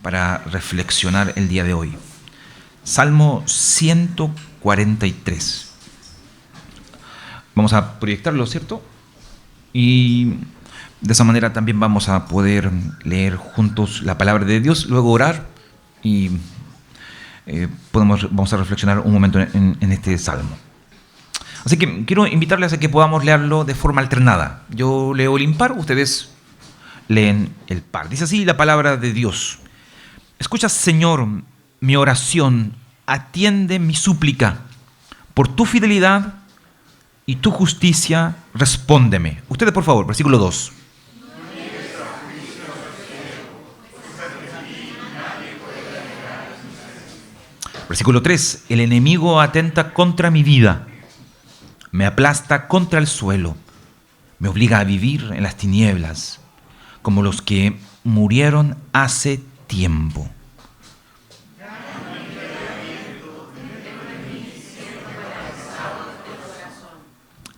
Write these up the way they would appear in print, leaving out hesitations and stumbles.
para reflexionar el día de hoy. Salmo 143. Vamos a proyectarlo, ¿cierto? Y de esa manera también vamos a poder leer juntos la palabra de Dios, luego orar y vamos a reflexionar un momento en este salmo. Así que quiero invitarles a que podamos leerlo de forma alternada. Yo leo el impar, ustedes leen el par. Dice así la palabra de Dios. Escucha, Señor, mi oración, atiende mi súplica. Por tu fidelidad y tu justicia, respóndeme. Ustedes, por favor, versículo 2. Versículo 3. El enemigo atenta contra mi vida. Me aplasta contra el suelo. Me obliga a vivir en las tinieblas, como los que murieron hace tiempo.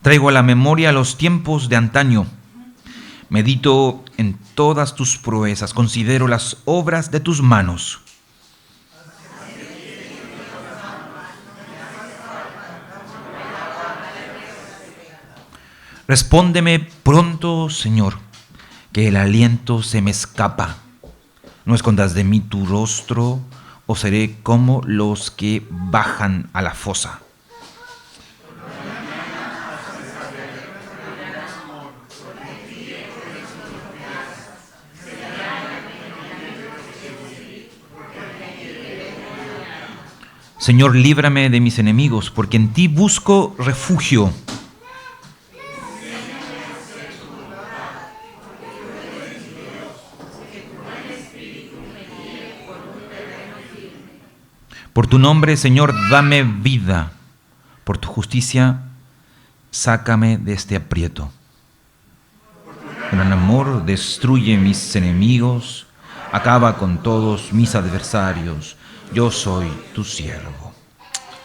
Traigo a la memoria los tiempos de antaño. Medito en todas tus proezas. Considero las obras de tus manos. Respóndeme pronto, Señor, que el aliento se me escapa. No escondas de mí tu rostro, o seré como los que bajan a la fosa. Señor, líbrame de mis enemigos, porque en ti busco refugio. Por tu nombre, Señor, dame vida. Por tu justicia, sácame de este aprieto. Gran amor, destruye mis enemigos, acaba con todos mis adversarios. Yo soy tu siervo.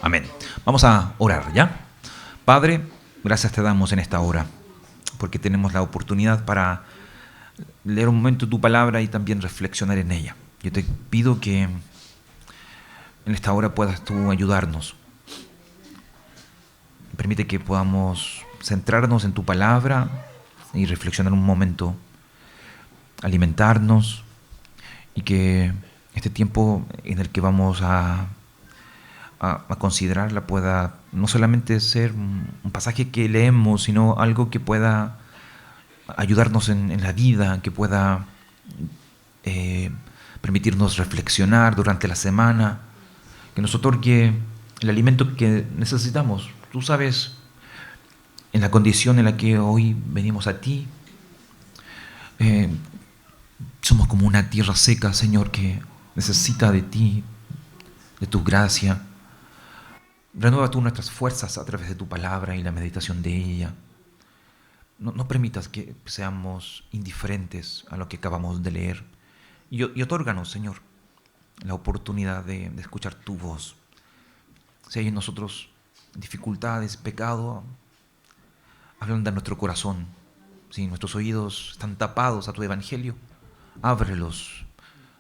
Amén. Vamos a orar, ¿ya? Padre, gracias te damos en esta hora, porque tenemos la oportunidad para leer un momento tu palabra y también reflexionar en ella. Yo te pido que en esta hora puedas tú ayudarnos. Permite que podamos centrarnos en tu palabra y reflexionar un momento, alimentarnos, y que este tiempo en el que vamos a considerarla pueda no solamente ser un pasaje que leemos, sino algo que pueda ayudarnos en la vida, que pueda permitirnos reflexionar durante la semana, que nos otorgue el alimento que necesitamos. Tú sabes, en la condición en la que hoy venimos a ti, somos como una tierra seca, Señor, que necesita de ti, de tu gracia. Renueva tú nuestras fuerzas a través de tu palabra y la meditación de ella. No permitas que seamos indiferentes a lo que acabamos de leer. Y otórganos, Señor, la oportunidad de escuchar tu voz. Si hay en nosotros dificultades, pecado, ablanda nuestro corazón. Si nuestros oídos están tapados a tu evangelio, ábrelos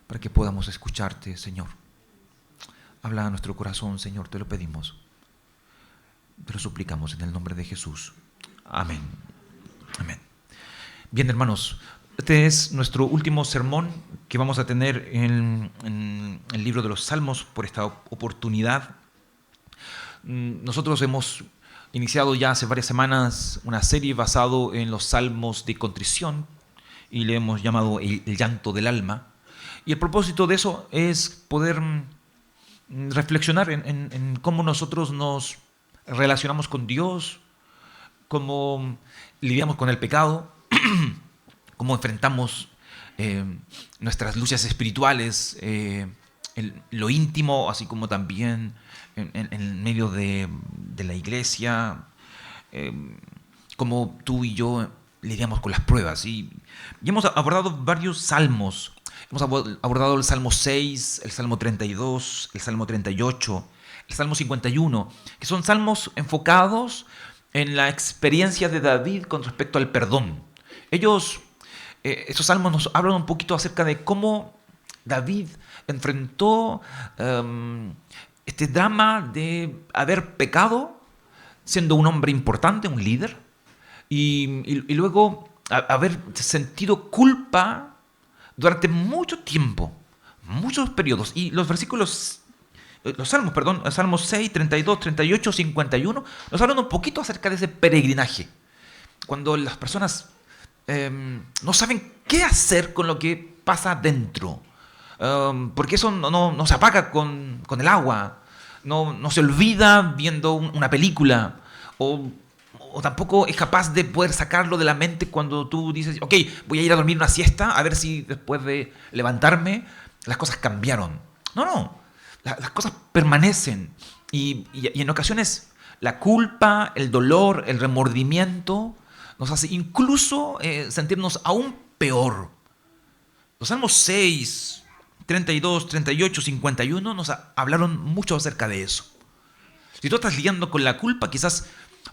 para que podamos escucharte, Señor. Habla a nuestro corazón, Señor, te lo pedimos. Te lo suplicamos en el nombre de Jesús. Amén. Amén. Bien, hermanos, este es nuestro último sermón que vamos a tener en el libro de los Salmos por esta oportunidad. Nosotros hemos iniciado ya hace varias semanas una serie basado en los salmos de contrición y le hemos llamado el llanto del alma. Y el propósito de eso es poder reflexionar en cómo nosotros nos relacionamos con Dios, cómo lidiamos con el pecado, cómo enfrentamos nuestras luchas espirituales, lo íntimo, así como también en medio de la iglesia, cómo tú y yo lidiamos con las pruebas. Y hemos abordado varios salmos. Hemos abordado el Salmo 6, el Salmo 32, el Salmo 38, el Salmo 51, que son salmos enfocados en la experiencia de David con respecto al perdón. Esos salmos nos hablan un poquito acerca de cómo David enfrentó este drama de haber pecado siendo un hombre importante, un líder, y luego haber sentido culpa durante mucho tiempo, muchos periodos. Y los versículos, los salmos, perdón, Salmos 6, 32, 38, 51, nos hablan un poquito acerca de ese peregrinaje. Cuando las personas no saben qué hacer con lo que pasa dentro. Porque eso no se apaga con el agua, no se olvida viendo una película, o tampoco es capaz de poder sacarlo de la mente cuando tú dices, ok, voy a ir a dormir una siesta, a ver si después de levantarme las cosas cambiaron. No, las cosas permanecen, y en ocasiones la culpa, el dolor, el remordimiento nos hace incluso sentirnos aún peor. Los Salmos 6, 32, 38, 51 nos hablaron mucho acerca de eso. Si tú estás lidiando con la culpa, quizás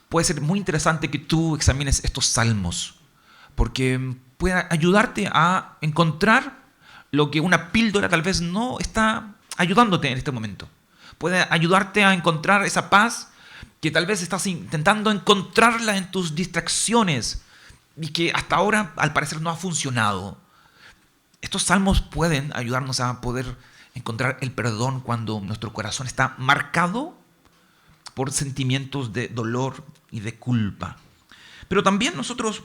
puede ser muy interesante que tú examines estos salmos, porque puede ayudarte a encontrar lo que una píldora tal vez no está ayudándote en este momento. Puede ayudarte a encontrar esa paz que tal vez estás intentando encontrarla en tus distracciones y que hasta ahora al parecer no ha funcionado. Estos salmos pueden ayudarnos a poder encontrar el perdón cuando nuestro corazón está marcado por sentimientos de dolor y de culpa. Pero también nosotros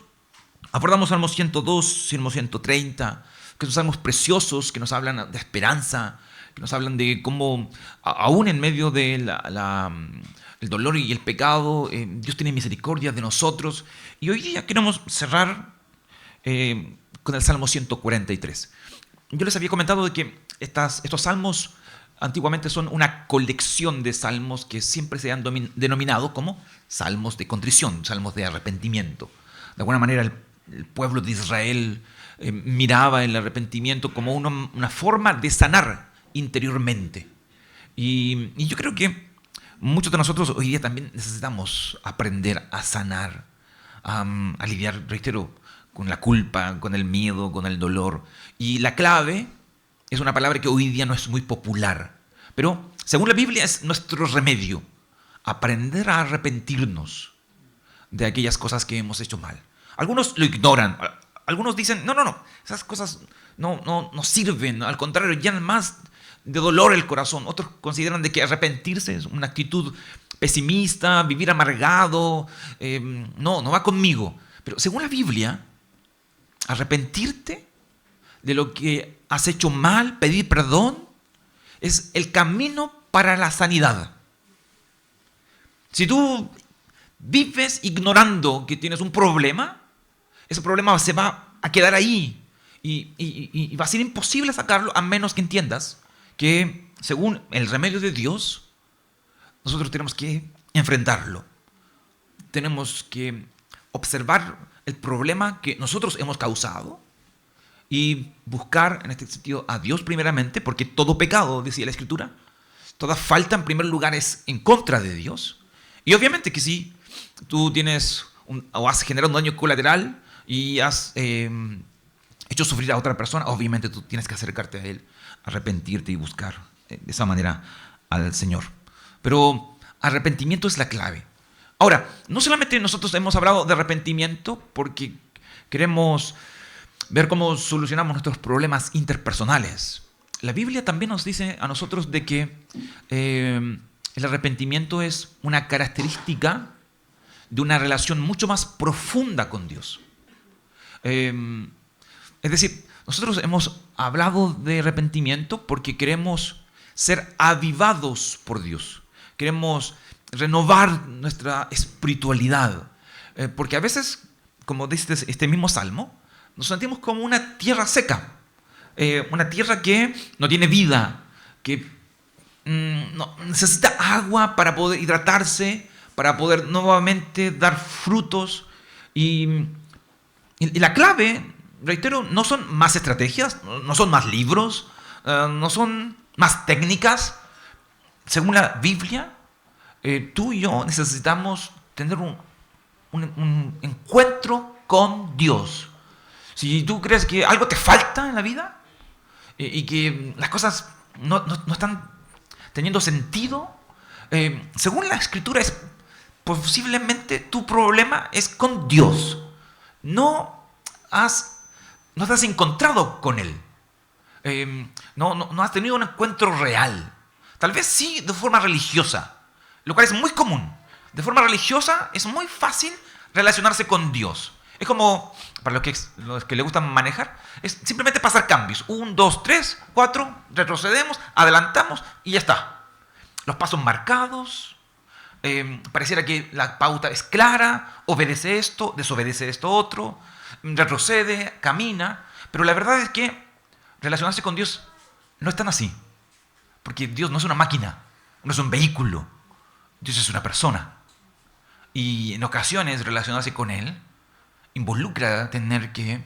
abordamos Salmos 102, Salmos 130, que son salmos preciosos que nos hablan de esperanza, que nos hablan de cómo aún en medio de el dolor y el pecado, Dios tiene misericordia de nosotros. Y hoy día queremos cerrar con el Salmo 143. Yo les había comentado de que estos salmos antiguamente son una colección de salmos que siempre se han denominado como salmos de contrición, salmos de arrepentimiento. De alguna manera el pueblo de Israel miraba el arrepentimiento como una forma de sanar interiormente. Y yo creo que muchos de nosotros hoy día también necesitamos aprender a sanar, a lidiar, reitero, con la culpa, con el miedo, con el dolor. Y la clave es una palabra que hoy día no es muy popular, pero según la Biblia es nuestro remedio, aprender a arrepentirnos de aquellas cosas que hemos hecho mal. Algunos lo ignoran, algunos dicen, no, esas cosas no sirven, al contrario, llenan más de dolor el corazón. Otros consideran de que arrepentirse es una actitud pesimista, vivir amargado, no va conmigo. Pero según la Biblia, arrepentirte de lo que has hecho mal, pedir perdón, es el camino para la sanidad. Si tú vives ignorando que tienes un problema, ese problema se va a quedar ahí y va a ser imposible sacarlo a menos que entiendas que, según el remedio de Dios, nosotros tenemos que enfrentarlo. Tenemos que observar el problema que nosotros hemos causado y buscar en este sentido a Dios primeramente, porque todo pecado, decía la Escritura, toda falta en primer lugar es en contra de Dios. Y obviamente que si tú tienes o has generado un daño colateral y has hecho sufrir a otra persona, obviamente tú tienes que acercarte a Él, arrepentirte y buscar de esa manera al Señor. Pero arrepentimiento es la clave. Ahora, no solamente nosotros hemos hablado de arrepentimiento porque queremos ver cómo solucionamos nuestros problemas interpersonales. La Biblia también nos dice a nosotros de que el arrepentimiento es una característica de una relación mucho más profunda con Dios. Es decir, nosotros hemos hablado de arrepentimiento porque queremos ser avivados por Dios. Queremos renovar nuestra espiritualidad. Porque a veces, como dice este mismo salmo, nos sentimos como una tierra seca. Una tierra que no tiene vida, que necesita agua para poder hidratarse, para poder nuevamente dar frutos. Y la clave, reitero, no son más estrategias, no son más libros, no son más técnicas. Según la Biblia, tú y yo necesitamos tener un encuentro con Dios. Si tú crees que algo te falta en la vida, y que las cosas no están teniendo sentido, según la Escritura, posiblemente tu problema es con Dios. No te has encontrado con Él. No has tenido un encuentro real. Tal vez sí de forma religiosa, lo cual es muy común. De forma religiosa es muy fácil relacionarse con Dios. Es como, para los que le gustan manejar, es simplemente pasar cambios. 1, 2, 3, 4, retrocedemos, adelantamos y ya está. Los pasos marcados, pareciera que la pauta es clara, obedece esto, desobedece esto otro, retrocede, camina. Pero la verdad es que relacionarse con Dios no es tan así. Porque Dios no es una máquina, no es un vehículo. Dios es una persona. Y en ocasiones relacionarse con Él involucra tener que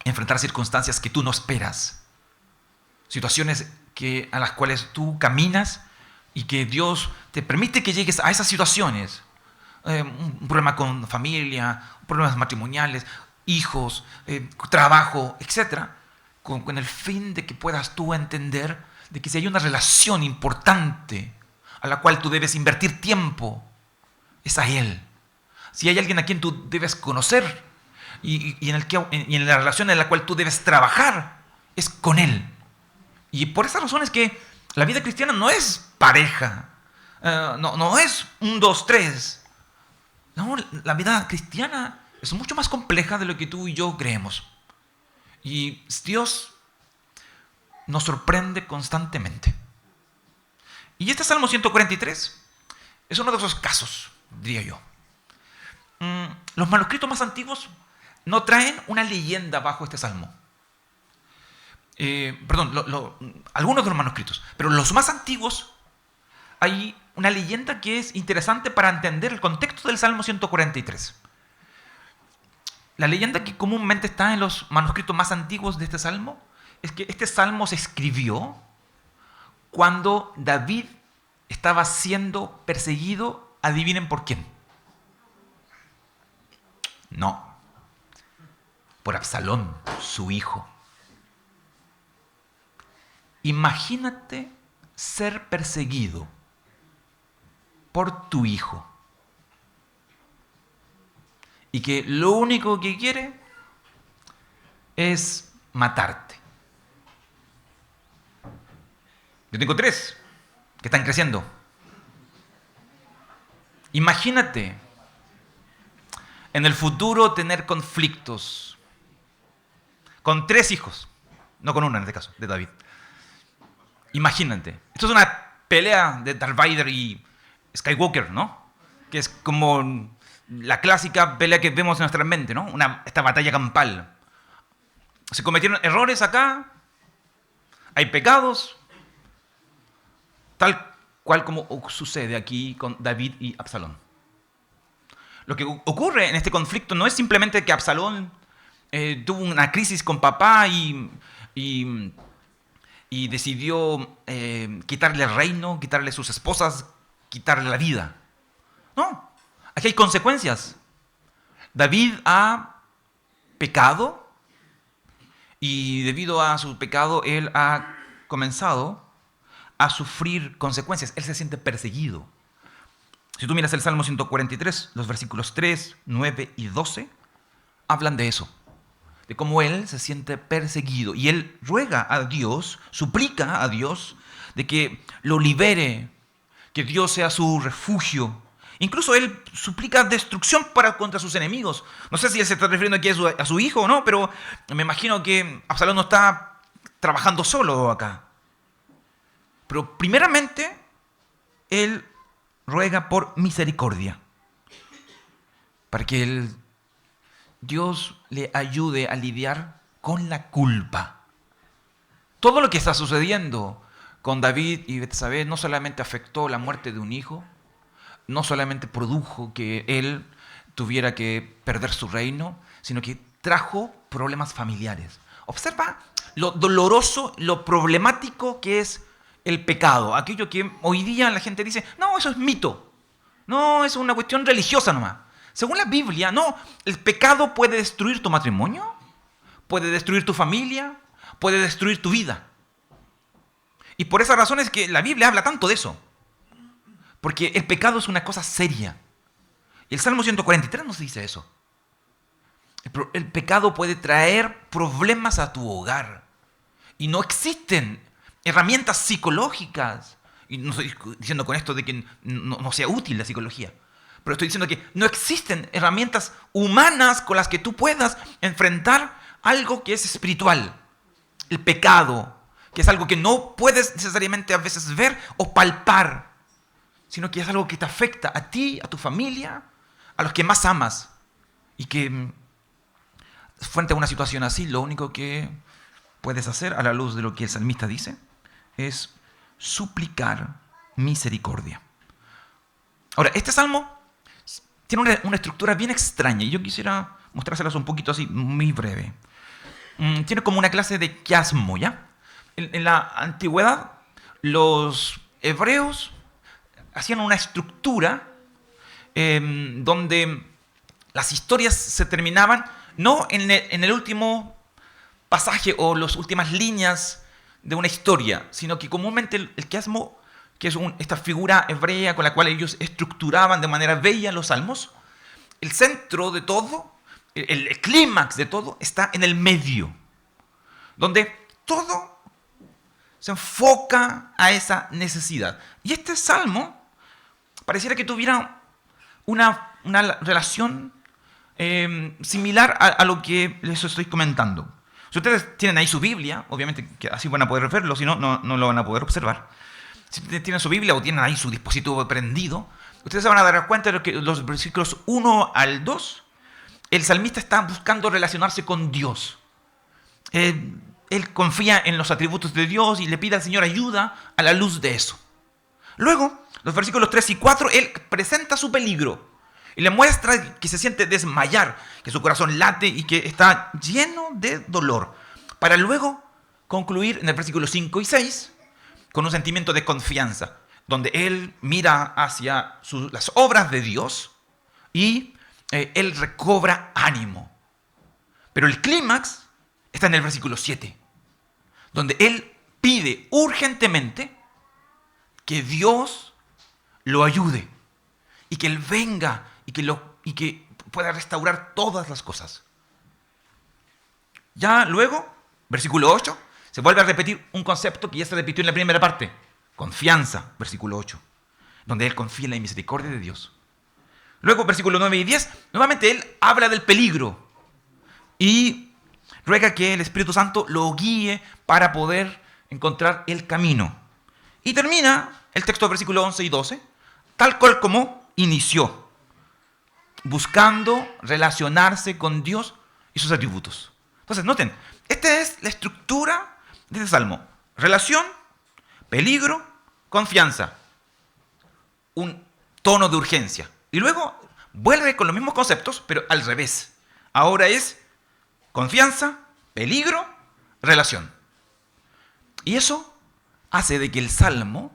enfrentar circunstancias que tú no esperas. Situaciones a las cuales tú caminas y que Dios te permite que llegues a esas situaciones. Un problema con familia, problemas matrimoniales, hijos, trabajo, etc. Con el fin de que puedas tú entender de que si hay una relación importante a la cual tú debes invertir tiempo, es a Él. Si hay alguien a quien tú debes conocer y en la relación en la cual tú debes trabajar, es con Él. Y por esa razón es que la vida cristiana no es pareja, no es 1, 2, 3. No, la vida cristiana es mucho más compleja de lo que tú y yo creemos. Y Dios nos sorprende constantemente. Y este Salmo 143 es uno de esos casos, diría yo. Los manuscritos más antiguos no traen una leyenda bajo este salmo. Algunos de los manuscritos. Pero los más antiguos hay una leyenda que es interesante para entender el contexto del Salmo 143. La leyenda que comúnmente está en los manuscritos más antiguos de este salmo es que este salmo se escribió cuando David estaba siendo perseguido. ¿Adivinen por quién? No, por Absalón, su hijo. Imagínate ser perseguido por tu hijo y que lo único que quiere es matarte. Yo tengo 3 que están creciendo. Imagínate en el futuro tener conflictos con 3 hijos, no con uno en este caso, de David. Imagínate. Esto es una pelea de Darth Vader y Skywalker, ¿no? Que es como la clásica pelea que vemos en nuestra mente, ¿no? Esta batalla campal. Se cometieron errores acá, hay pecados, tal cual como sucede aquí con David y Absalón. Lo que ocurre en este conflicto no es simplemente que Absalón tuvo una crisis con papá y decidió quitarle el reino, quitarle sus esposas, quitarle la vida. No, aquí hay consecuencias. David ha pecado y debido a su pecado él ha comenzado a sufrir consecuencias. Él se siente perseguido. Si tú miras el Salmo 143, los versículos 3, 9 y 12 hablan de eso, de cómo él se siente perseguido y él ruega a Dios, suplica a Dios de que lo libere, que Dios sea su refugio. Incluso él suplica destrucción contra sus enemigos. No sé si él se está refiriendo aquí a su hijo o no, pero me imagino que Absalón no está trabajando solo acá. Pero primeramente, él ruega por misericordia, para que Dios le ayude a lidiar con la culpa. Todo lo que está sucediendo con David y Betsabé no solamente afectó la muerte de un hijo, no solamente produjo que él tuviera que perder su reino, sino que trajo problemas familiares. Observa lo doloroso, lo problemático que es el pecado, aquello que hoy día la gente dice, no, eso es mito, no, es una cuestión religiosa nomás. Según la Biblia, no, el pecado puede destruir tu matrimonio, puede destruir tu familia, puede destruir tu vida. Y por esa razón es que la Biblia habla tanto de eso. Porque el pecado es una cosa seria. Y el Salmo 143 nos dice eso. El pecado puede traer problemas a tu hogar. Y no existen herramientas psicológicas. Y no estoy diciendo con esto de que no sea útil la psicología. Pero estoy diciendo que no existen herramientas humanas con las que tú puedas enfrentar algo que es espiritual. El pecado, que es algo que no puedes necesariamente a veces ver o palpar, sino que es algo que te afecta a ti, a tu familia, a los que más amas. Y que frente a una situación así, lo único que puedes hacer, a la luz de lo que el salmista dice, es suplicar misericordia. Ahora, este salmo tiene una estructura bien extraña y yo quisiera mostrárselas un poquito así, muy breve. Tiene como una clase de quiasmo, ¿ya? En la antigüedad, los hebreos hacían una estructura donde las historias se terminaban no en el último pasaje o las últimas líneas de una historia, sino que comúnmente el quiasmo, que es esta figura hebrea con la cual ellos estructuraban de manera bella los salmos, el centro de todo, el clímax de todo, está en el medio, donde todo se enfoca a esa necesidad. Y este salmo pareciera que tuviera una relación similar a lo que les estoy comentando. Si ustedes tienen ahí su Biblia, obviamente que así van a poder verlo, si no, no lo van a poder observar. Si tienen su Biblia o tienen ahí su dispositivo prendido, ustedes se van a dar cuenta de que los versículos 1 al 2, el salmista está buscando relacionarse con Dios. Él confía en los atributos de Dios y le pide al Señor ayuda a la luz de eso. Luego, los versículos 3 y 4, él presenta su peligro y le muestra que se siente desmayar, que su corazón late y que está lleno de dolor, para luego concluir en el versículo 5 y 6 con un sentimiento de confianza, donde él mira hacia las obras de Dios y él recobra ánimo. Pero el clímax está en el versículo 7, donde él pide urgentemente que Dios lo ayude y que él venga y que pueda restaurar todas las cosas. Ya luego, versículo 8, se vuelve a repetir un concepto que ya se repitió en la primera parte. Confianza, versículo 8, donde él confía en la misericordia de Dios. Luego, versículos 9 y 10, nuevamente él habla del peligro y ruega que el Espíritu Santo lo guíe para poder encontrar el camino. Y termina el texto de versículos 11 y 12, tal cual como inició, buscando relacionarse con Dios y sus atributos. Entonces, noten, esta es la estructura de este salmo. Relación, peligro, confianza. Un tono de urgencia. Y luego vuelve con los mismos conceptos, pero al revés. Ahora es confianza, peligro, relación. Y eso hace de que el salmo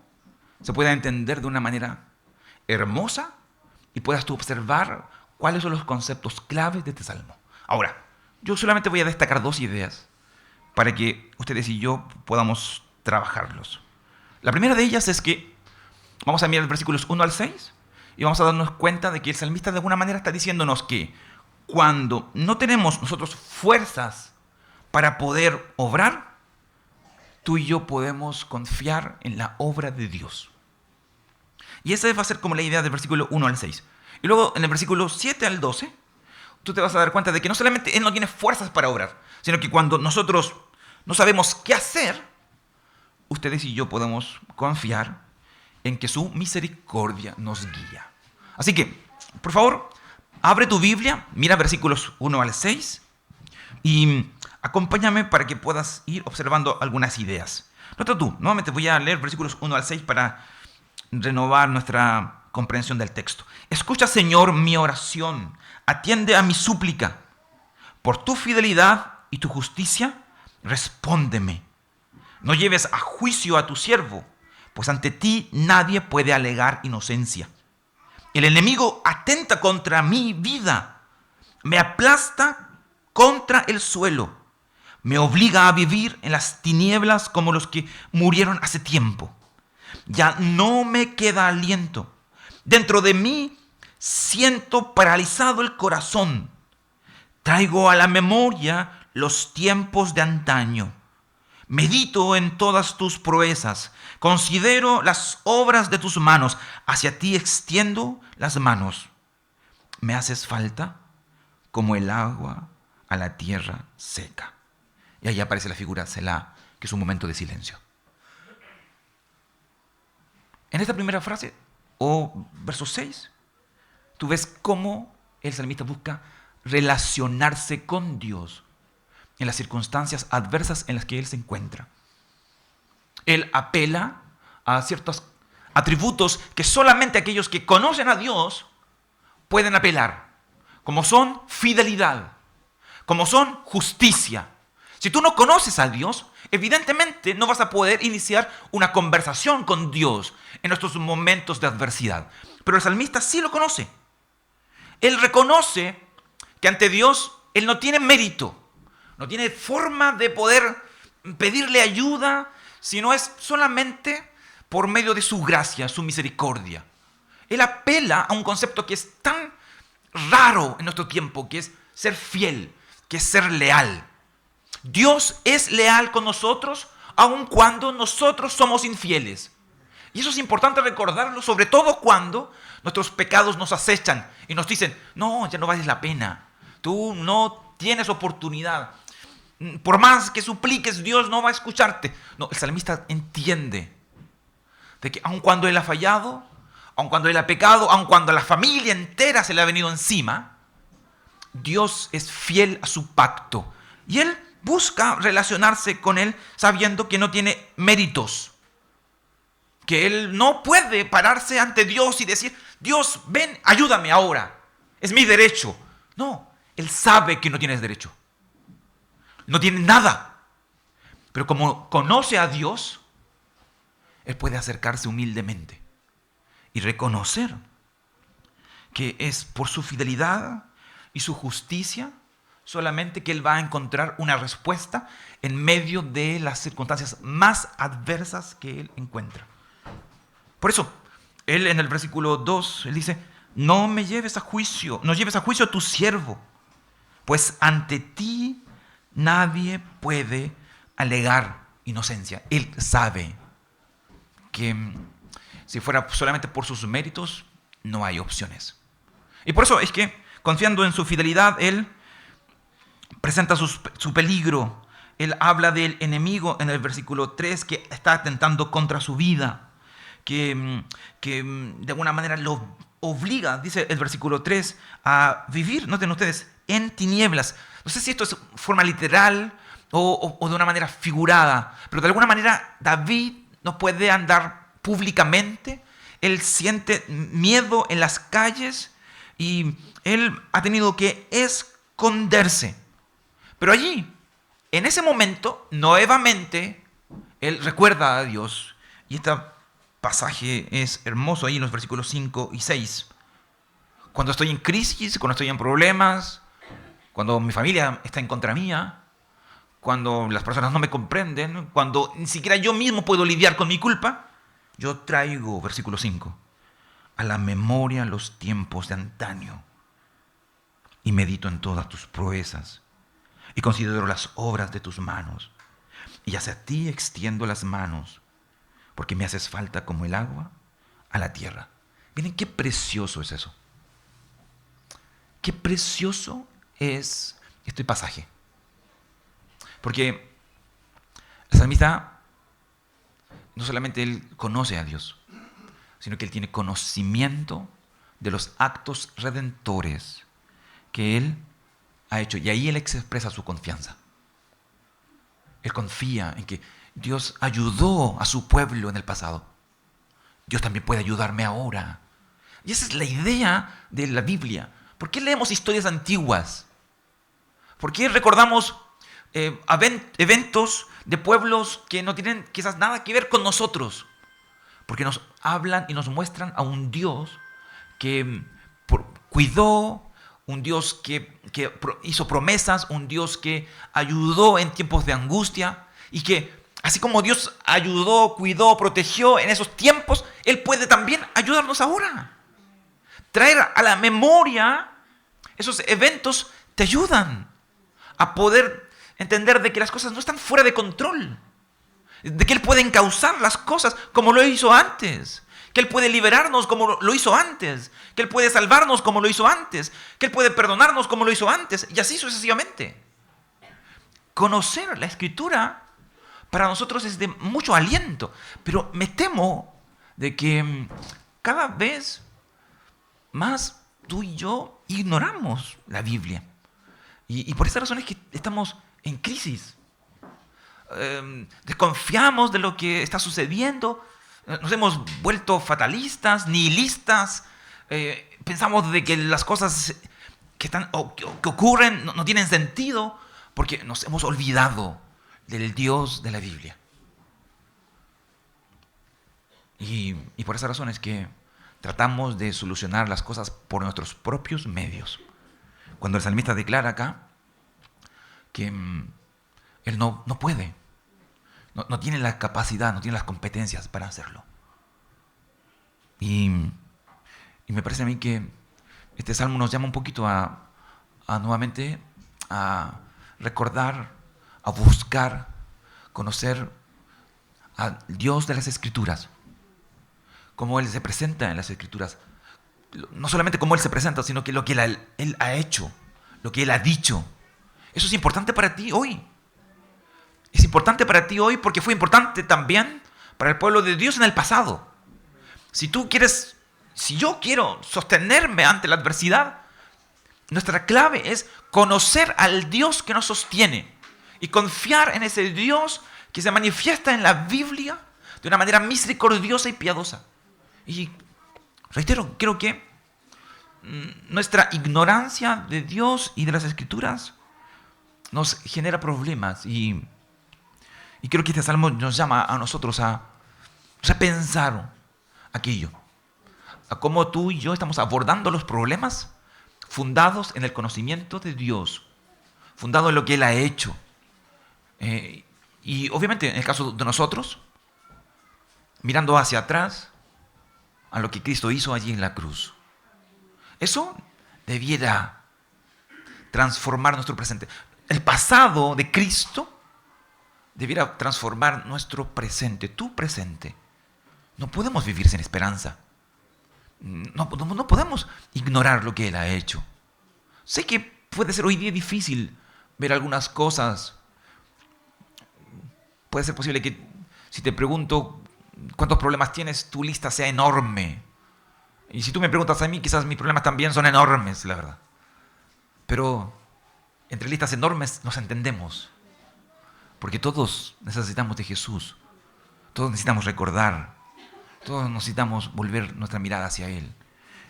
se pueda entender de una manera hermosa y puedas tú observar cuáles son los conceptos claves de este salmo. Ahora, yo solamente voy a destacar dos ideas para que ustedes y yo podamos trabajarlos. La primera de ellas es que vamos a mirar los versículos 1 al 6 y vamos a darnos cuenta de que el salmista de alguna manera está diciéndonos que cuando no tenemos nosotros fuerzas para poder obrar, tú y yo podemos confiar en la obra de Dios. Y esa va a ser como la idea del versículo 1 al 6. Y luego en el versículo 7 al 12, tú te vas a dar cuenta de que no solamente Él no tiene fuerzas para obrar, sino que cuando nosotros no sabemos qué hacer, ustedes y yo podemos confiar en que su misericordia nos guía. Así que, por favor, abre tu Biblia, mira versículos 1 al 6 y acompáñame para que puedas ir observando algunas ideas. Nota tú, nuevamente voy a leer versículos 1 al 6 para renovar nuestra comprensión del texto. Escucha, Señor, mi oración, atiende a mi súplica. Por tu fidelidad y tu justicia, respóndeme. No lleves a juicio a tu siervo, pues ante ti nadie puede alegar inocencia. El enemigo atenta contra mi vida, me aplasta contra el suelo. Me obliga a vivir en las tinieblas como los que murieron hace tiempo. Ya no me queda aliento. Dentro de mí siento paralizado el corazón. Traigo a la memoria los tiempos de antaño. Medito en todas tus proezas. Considero las obras de tus manos. Hacia ti extiendo las manos. Me haces falta como el agua a la tierra seca. Y ahí aparece la figura Selah, que es un momento de silencio. En esta primera frase, o verso 6, tú ves cómo el salmista busca relacionarse con Dios en las circunstancias adversas en las que él se encuentra. Él apela a ciertos atributos que solamente aquellos que conocen a Dios pueden apelar, como son fidelidad, como son justicia. Si tú no conoces a Dios, evidentemente no vas a poder iniciar una conversación con Dios en nuestros momentos de adversidad. Pero el salmista sí lo conoce. Él reconoce que ante Dios él no tiene mérito, no tiene forma de poder pedirle ayuda, sino es solamente por medio de su gracia, su misericordia. Él apela a un concepto que es tan raro en nuestro tiempo, que es ser fiel, que es ser leal. Dios es leal con nosotros aun cuando nosotros somos infieles. Y eso es importante recordarlo, sobre todo cuando nuestros pecados nos acechan y nos dicen, no, ya no vales la pena, tú no tienes oportunidad. Por más que supliques, Dios no va a escucharte. No, el salmista entiende de que aun cuando él ha fallado, aun cuando él ha pecado, aun cuando la familia entera se le ha venido encima, Dios es fiel a su pacto. Y él busca relacionarse con él sabiendo que no tiene méritos, que él no puede pararse ante Dios y decir, Dios, ven, ayúdame ahora, es mi derecho. No, él sabe que no tienes derecho, no tiene nada, pero como conoce a Dios, él puede acercarse humildemente y reconocer que es por su fidelidad y su justicia solamente que él va a encontrar una respuesta en medio de las circunstancias más adversas que él encuentra. Por eso, él en el versículo 2, él dice, no me lleves a juicio, no lleves a juicio a tu siervo, pues ante ti nadie puede alegar inocencia. Él sabe que si fuera solamente por sus méritos, no hay opciones. Y por eso es que, confiando en su fidelidad, él presenta su peligro. Él habla del enemigo en el versículo 3 que está atentando contra su vida, que de alguna manera lo obliga, dice el versículo 3, a vivir, noten ustedes, en tinieblas. No sé si esto es forma literal o de una manera figurada, pero de alguna manera David no puede andar públicamente. Él siente miedo en las calles y él ha tenido que esconderse. Pero allí, en ese momento, nuevamente, él recuerda a Dios. Y este pasaje es hermoso ahí en los versículos 5 y 6. Cuando estoy en crisis, cuando estoy en problemas, cuando mi familia está en contra mía, cuando las personas no me comprenden, cuando ni siquiera yo mismo puedo lidiar con mi culpa, yo traigo, versículo 5, a la memoria los tiempos de antaño y medito en todas tus proezas y considero las obras de tus manos y hacia ti extiendo las manos porque me haces falta como el agua a la tierra. Miren qué precioso es eso. Qué precioso es este pasaje. Porque el salmista no solamente él conoce a Dios, sino que él tiene conocimiento de los actos redentores que él ha hecho. Y ahí él expresa su confianza. Él confía en que Dios ayudó a su pueblo en el pasado. Dios también puede ayudarme ahora. Y esa es la idea de la Biblia. ¿Por qué leemos historias antiguas? ¿Por qué recordamos eventos de pueblos que no tienen quizás nada que ver con nosotros? Porque nos hablan y nos muestran a un Dios que cuidó un Dios que hizo promesas, un Dios que ayudó en tiempos de angustia y que así como Dios ayudó, cuidó, protegió en esos tiempos, Él puede también ayudarnos ahora. Traer a la memoria esos eventos te ayudan a poder entender de que las cosas no están fuera de control, de que Él puede encauzar las cosas como lo hizo antes, que Él puede liberarnos como lo hizo antes, que Él puede salvarnos como lo hizo antes, que Él puede perdonarnos como lo hizo antes, y así sucesivamente. Conocer la Escritura para nosotros es de mucho aliento, pero me temo de que cada vez más tú y yo ignoramos la Biblia. Y por esa razón es que estamos en crisis. Desconfiamos de lo que está sucediendo, nos hemos vuelto fatalistas, nihilistas, pensamos de que las cosas que ocurren no tienen sentido porque nos hemos olvidado del Dios de la Biblia. Y por esa razón es que tratamos de solucionar las cosas por nuestros propios medios. Cuando el salmista declara acá que él no puede, no tiene la capacidad, no tiene las competencias para hacerlo. Y me parece a mí que este salmo nos llama un poquito a nuevamente a recordar, a buscar, conocer al Dios de las Escrituras, cómo Él se presenta en las Escrituras. No solamente cómo Él se presenta, sino que lo que Él ha hecho, lo que Él ha dicho. Eso es importante para ti hoy. Es importante para ti hoy porque fue importante también para el pueblo de Dios en el pasado. Si yo quiero sostenerme ante la adversidad, nuestra clave es conocer al Dios que nos sostiene y confiar en ese Dios que se manifiesta en la Biblia de una manera misericordiosa y piadosa. Y reitero, creo que nuestra ignorancia de Dios y de las Escrituras nos genera problemas y creo que este salmo nos llama a nosotros a repensar aquello, a cómo tú y yo estamos abordando los problemas fundados en el conocimiento de Dios, fundados en lo que Él ha hecho. Y obviamente en el caso de nosotros, mirando hacia atrás a lo que Cristo hizo allí en la cruz. Eso debiera transformar nuestro presente. El pasado de Cristo debiera transformar nuestro presente, tu presente. No podemos vivir sin esperanza. No podemos ignorar lo que Él ha hecho. Sé que puede ser hoy día difícil ver algunas cosas. Puede ser posible que si te pregunto cuántos problemas tienes, tu lista sea enorme. Y si tú me preguntas a mí, quizás mis problemas también son enormes, la verdad. Pero entre listas enormes nos entendemos. Porque todos necesitamos de Jesús. Todos necesitamos recordar. Todos necesitamos volver nuestra mirada hacia Él.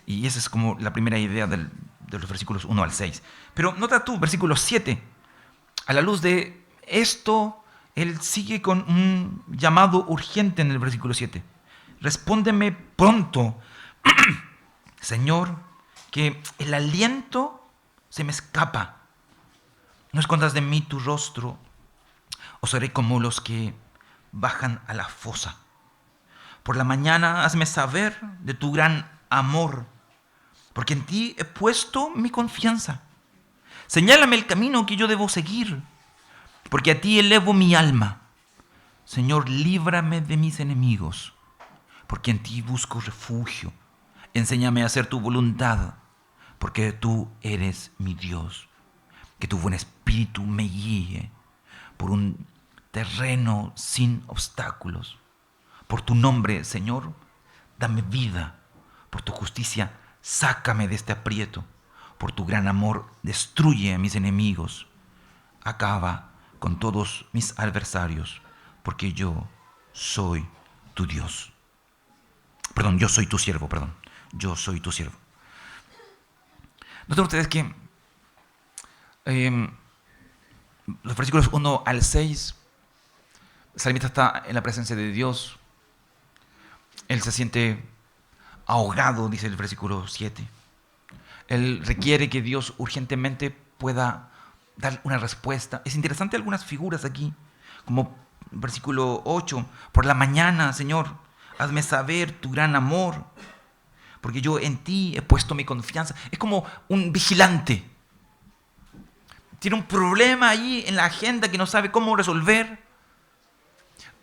Y esa es como la primera idea de los versículos 1 al 6. Pero nota tú, versículo 7. A la luz de esto, Él sigue con un llamado urgente en el versículo 7. Respóndeme pronto, Señor, que el aliento se me escapa. No escondas de mí tu rostro, o seré como los que bajan a la fosa. Por la mañana hazme saber de tu gran amor, porque en ti he puesto mi confianza. Señálame el camino que yo debo seguir, porque a ti elevo mi alma. Señor, líbrame de mis enemigos, porque en ti busco refugio. Enséñame a hacer tu voluntad, porque tú eres mi Dios. Que tu buen espíritu me guíe por un terreno sin obstáculos. Por tu nombre, Señor, dame vida. Por tu justicia, sácame de este aprieto. Por tu gran amor, destruye a mis enemigos. Acaba con todos mis adversarios, porque yo soy tu Dios. Perdón, yo soy tu siervo, Yo soy tu siervo. Noten ustedes que los versículos 1 al 6, el salmista está en la presencia de Dios. Él se siente ahogado, dice el versículo 7. Él requiere que Dios urgentemente pueda dar una respuesta. Es interesante algunas figuras aquí, como versículo 8, por la mañana, Señor, hazme saber tu gran amor, porque yo en ti he puesto mi confianza. Es como un vigilante. Tiene un problema ahí en la agenda que no sabe cómo resolver.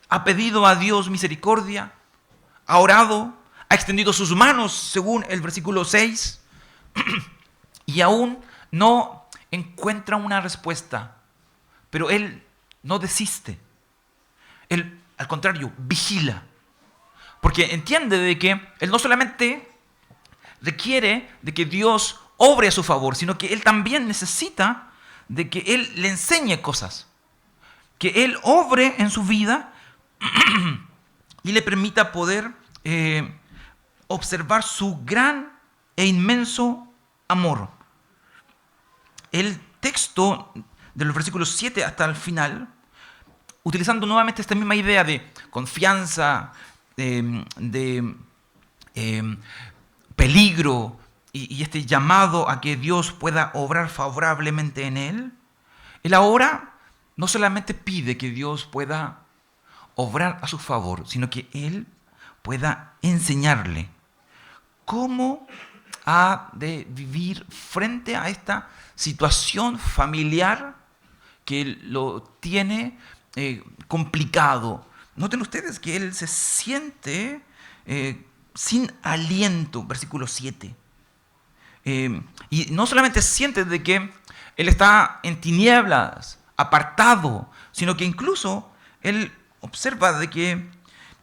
Ha pedido a Dios misericordia, ha orado, ha extendido sus manos, según el versículo 6, y aún no encuentra una respuesta. Pero él no desiste. Él, al contrario, vigila. Porque entiende de que él no solamente requiere de que Dios obre a su favor, sino que él también necesita de que él le enseñe cosas. Que él obre en su vida y le permita poder observar su gran e inmenso amor. El texto de los versículos 7 hasta el final, utilizando nuevamente esta misma idea de confianza, de peligro y este llamado a que Dios pueda obrar favorablemente en él, él ahora no solamente pide que Dios pueda obrar a su favor, sino que él pueda enseñarle cómo ha de vivir frente a esta situación familiar que lo tiene complicado. Noten ustedes que él se siente sin aliento, versículo 7. Y no solamente siente de que él está en tinieblas, apartado, sino que incluso él observa de que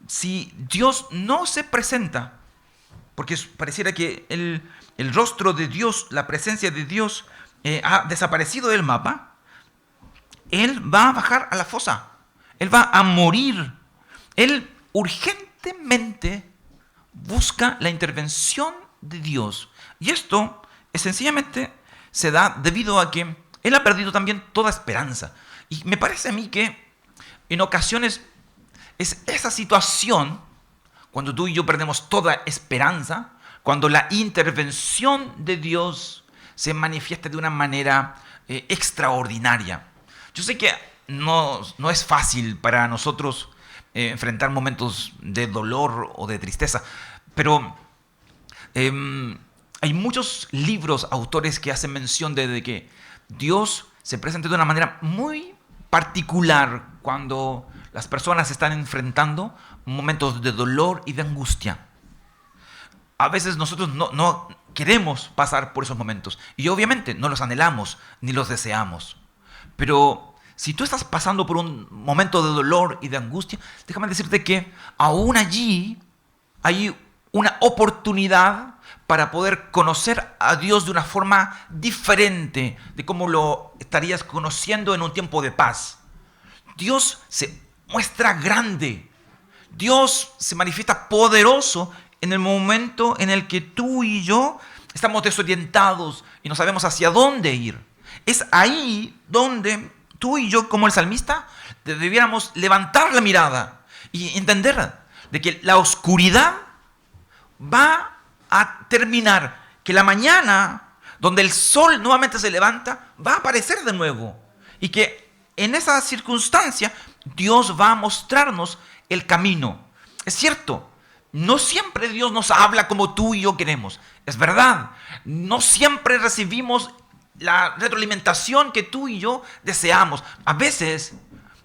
si Dios no se presenta, porque pareciera que el rostro de Dios, la presencia de Dios ha desaparecido del mapa, él va a bajar a la fosa, él va a morir. Él urgentemente busca la intervención de Dios. Y esto sencillamente se da debido a que él ha perdido también toda esperanza. Y me parece a mí que en ocasiones es esa situación, cuando tú y yo perdemos toda esperanza, cuando la intervención de Dios se manifiesta de una manera extraordinaria. Yo sé que no es fácil para nosotros enfrentar momentos de dolor o de tristeza, pero hay muchos libros, autores que hacen mención de que Dios se presenta de una manera muy particular cuando las personas están enfrentando momentos de dolor y de angustia. A veces nosotros no queremos pasar por esos momentos y obviamente no los anhelamos ni los deseamos. Pero si tú estás pasando por un momento de dolor y de angustia, déjame decirte que aún allí hay una oportunidad para poder conocer a Dios de una forma diferente de cómo lo estarías conociendo en un tiempo de paz. Dios se muestra grande. Dios se manifiesta poderoso en el momento en el que tú y yo estamos desorientados y no sabemos hacia dónde ir. Es ahí donde tú y yo, como el salmista, debiéramos levantar la mirada y entender de que la oscuridad va a terminar, que la mañana, donde el sol nuevamente se levanta, va a aparecer de nuevo. Y que en esa circunstancia Dios va a mostrarnos el camino. Es cierto, no siempre Dios nos habla como tú y yo queremos. Es verdad, no siempre recibimos la retroalimentación que tú y yo deseamos. A veces,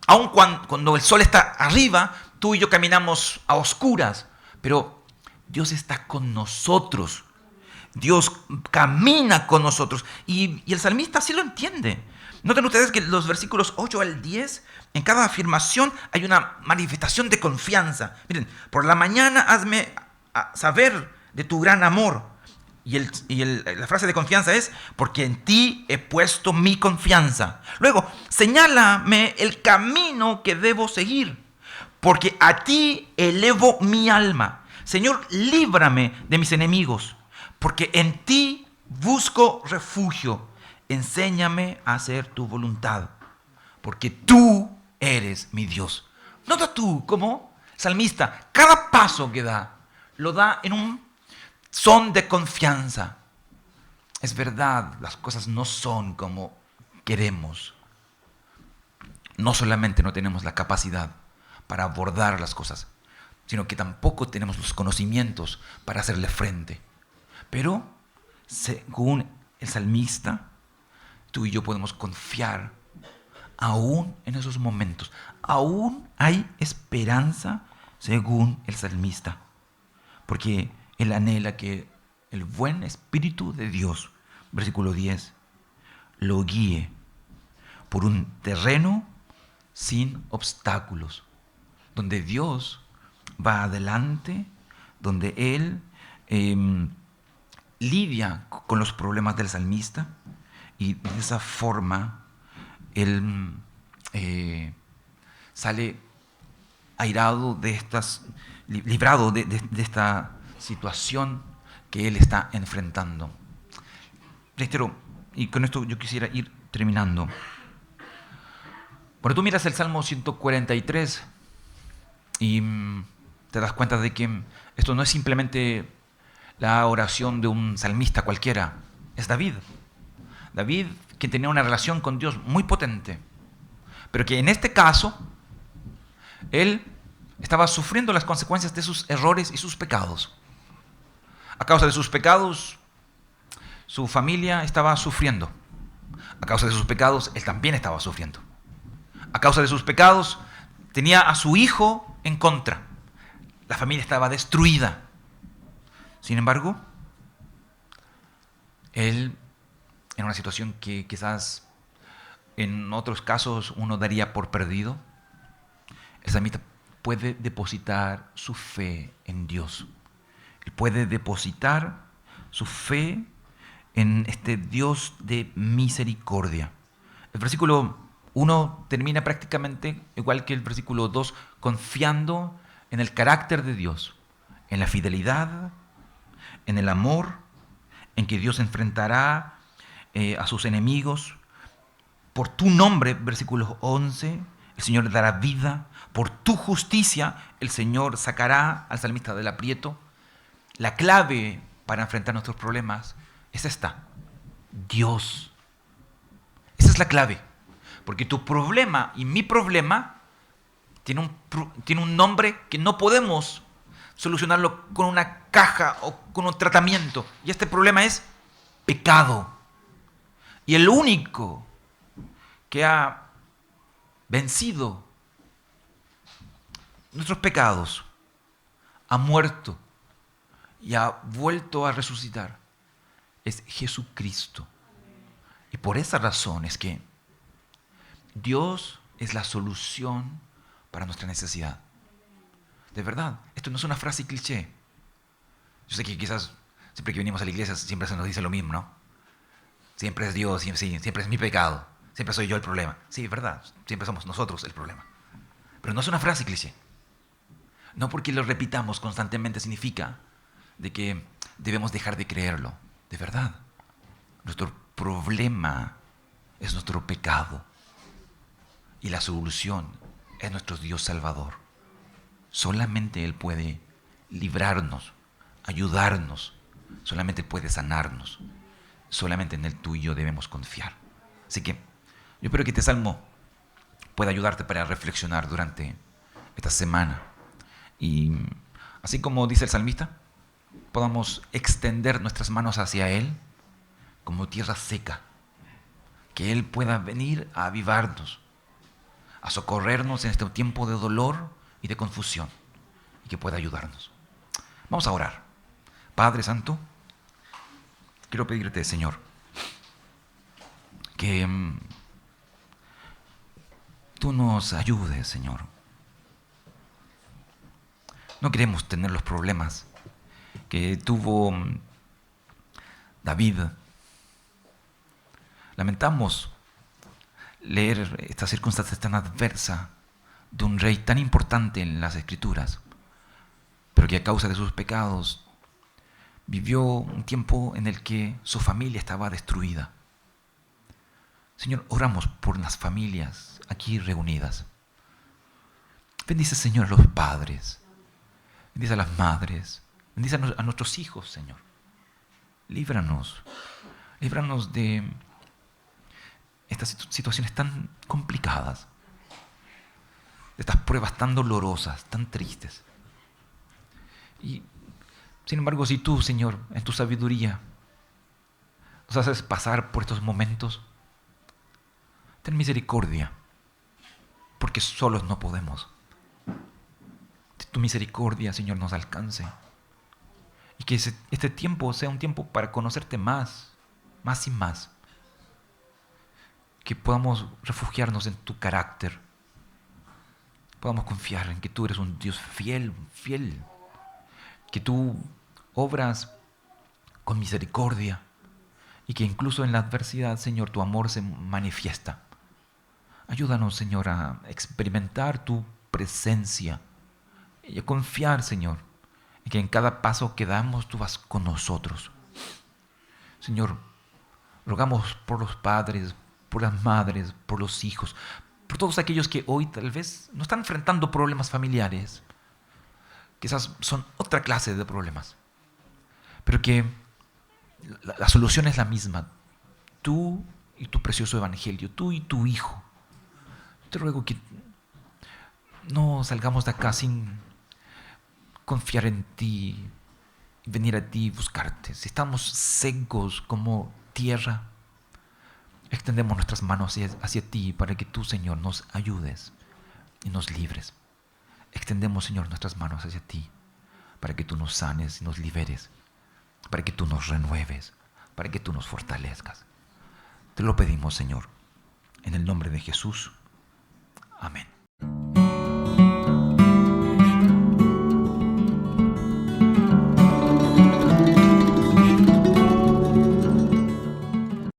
aun cuando el sol está arriba, tú y yo caminamos a oscuras, pero Dios está con nosotros. Dios camina con nosotros. Y el salmista sí lo entiende. Noten ustedes que los versículos 8 al 10, en cada afirmación hay una manifestación de confianza. Miren, por la mañana hazme saber de tu gran amor. Y la frase de confianza es, porque en ti he puesto mi confianza. Luego, señálame el camino que debo seguir, porque a ti elevo mi alma. Señor, líbrame de mis enemigos, porque en ti busco refugio. Enséñame a hacer tu voluntad, porque tú eres mi Dios. Nota tú cómo, salmista, cada paso que da, lo da en un son de confianza. es verdad, las cosas no son como queremos. No solamente no tenemos la capacidad para abordar las cosas, sino que tampoco tenemos los conocimientos para hacerle frente. Pero, según el salmista, tú y yo podemos confiar aún en esos momentos. Aún hay esperanza, según el salmista. Porque él anhela que el buen Espíritu de Dios, versículo 10, lo guíe por un terreno sin obstáculos, donde Dios va adelante, donde Él lidia con los problemas del salmista y de esa forma Él sale airado de librado de esta situación que Él está enfrentando. Reitero, y con esto yo quisiera ir terminando. Cuando tú miras el Salmo 143 y te das cuenta de que esto no es simplemente la oración de un salmista cualquiera, es David. David, que tenía una relación con Dios muy potente, pero que en este caso, él estaba sufriendo las consecuencias de sus errores y sus pecados. A causa de sus pecados, su familia estaba sufriendo. A causa de sus pecados, él también estaba sufriendo. A causa de sus pecados, tenía a su hijo en contra. La familia estaba destruida. Sin embargo, él, en una situación que quizás en otros casos uno daría por perdido, el salmista puede depositar su fe en Dios. Él puede depositar su fe en este Dios de misericordia. El versículo 1 termina prácticamente igual que el versículo 2, confiando en el carácter de Dios, en la fidelidad, en el amor, en que Dios enfrentará a sus enemigos. Por tu nombre, versículo 11, el Señor le dará vida. Por tu justicia, el Señor sacará al salmista del aprieto. La clave para enfrentar nuestros problemas es esta: Dios. Esa es la clave. Porque tu problema y mi problema tiene un nombre que no podemos solucionarlo con una caja o con un tratamiento. Y este problema es pecado. Y el único que ha vencido nuestros pecados, ha muerto y ha vuelto a resucitar, es Jesucristo. Y por esa razón es que Dios es la solución para nuestra necesidad. De verdad, esto no es una frase cliché. Yo sé que quizás siempre que venimos a la iglesia siempre se nos dice lo mismo, ¿no? Siempre es Dios, siempre es mi pecado, siempre soy yo el problema. Sí, es verdad, siempre somos nosotros el problema. Pero no es una frase cliché. No porque lo repitamos constantemente significa de que debemos dejar de creerlo. De verdad, nuestro problema es nuestro pecado. Y la solución es nuestro Dios Salvador. Solamente Él puede librarnos, ayudarnos. Solamente puede sanarnos. Solamente en Él tú y yo debemos confiar. Así que yo espero que este salmo pueda ayudarte para reflexionar durante esta semana. Y así como dice el salmista, podamos extender nuestras manos hacia Él como tierra seca. Que Él pueda venir a avivarnos, a socorrernos en este tiempo de dolor y de confusión, y que pueda ayudarnos. Vamos a orar. Padre Santo, quiero pedirte, Señor, que tú nos ayudes, Señor. No queremos tener los problemas que tuvo David. Lamentamos leer estas circunstancias tan adversas de un rey tan importante en las Escrituras, pero que a causa de sus pecados vivió un tiempo en el que su familia estaba destruida. Señor, oramos por las familias aquí reunidas. Bendice, Señor, a los padres, bendice a las madres, bendice a nuestros hijos, Señor. Líbranos líbranos de estas situaciones tan complicadas, de estas pruebas tan dolorosas, tan tristes. Y sin embargo, si tú, Señor, en tu sabiduría nos haces pasar por estos momentos, ten misericordia, porque solos no podemos. Que tu misericordia, Señor, nos alcance. Y que este tiempo sea un tiempo para conocerte más y más. Que podamos refugiarnos en tu carácter. Podamos confiar en que tú eres un Dios fiel. Que tú obras con misericordia. Y que incluso en la adversidad, Señor, tu amor se manifiesta. Ayúdanos, Señor, a experimentar tu presencia. Y a confiar, Señor, en que en cada paso que damos tú vas con nosotros. Señor, rogamos por los padres, por las madres, por los hijos, por todos aquellos que hoy tal vez no están enfrentando problemas familiares. Quizás son otra clase de problemas. Pero que la solución es la misma. Tú y tu precioso evangelio, tú y tu Hijo. Te ruego que no salgamos de acá sin confiar en ti, venir a ti y buscarte. Si estamos secos como tierra, extendemos nuestras manos hacia ti para que tú, Señor, nos ayudes y nos libres. Extendemos, Señor, nuestras manos hacia ti para que tú nos sanes y nos liberes, para que tú nos renueves, para que tú nos fortalezcas. Te lo pedimos, Señor, en el nombre de Jesús. Amén.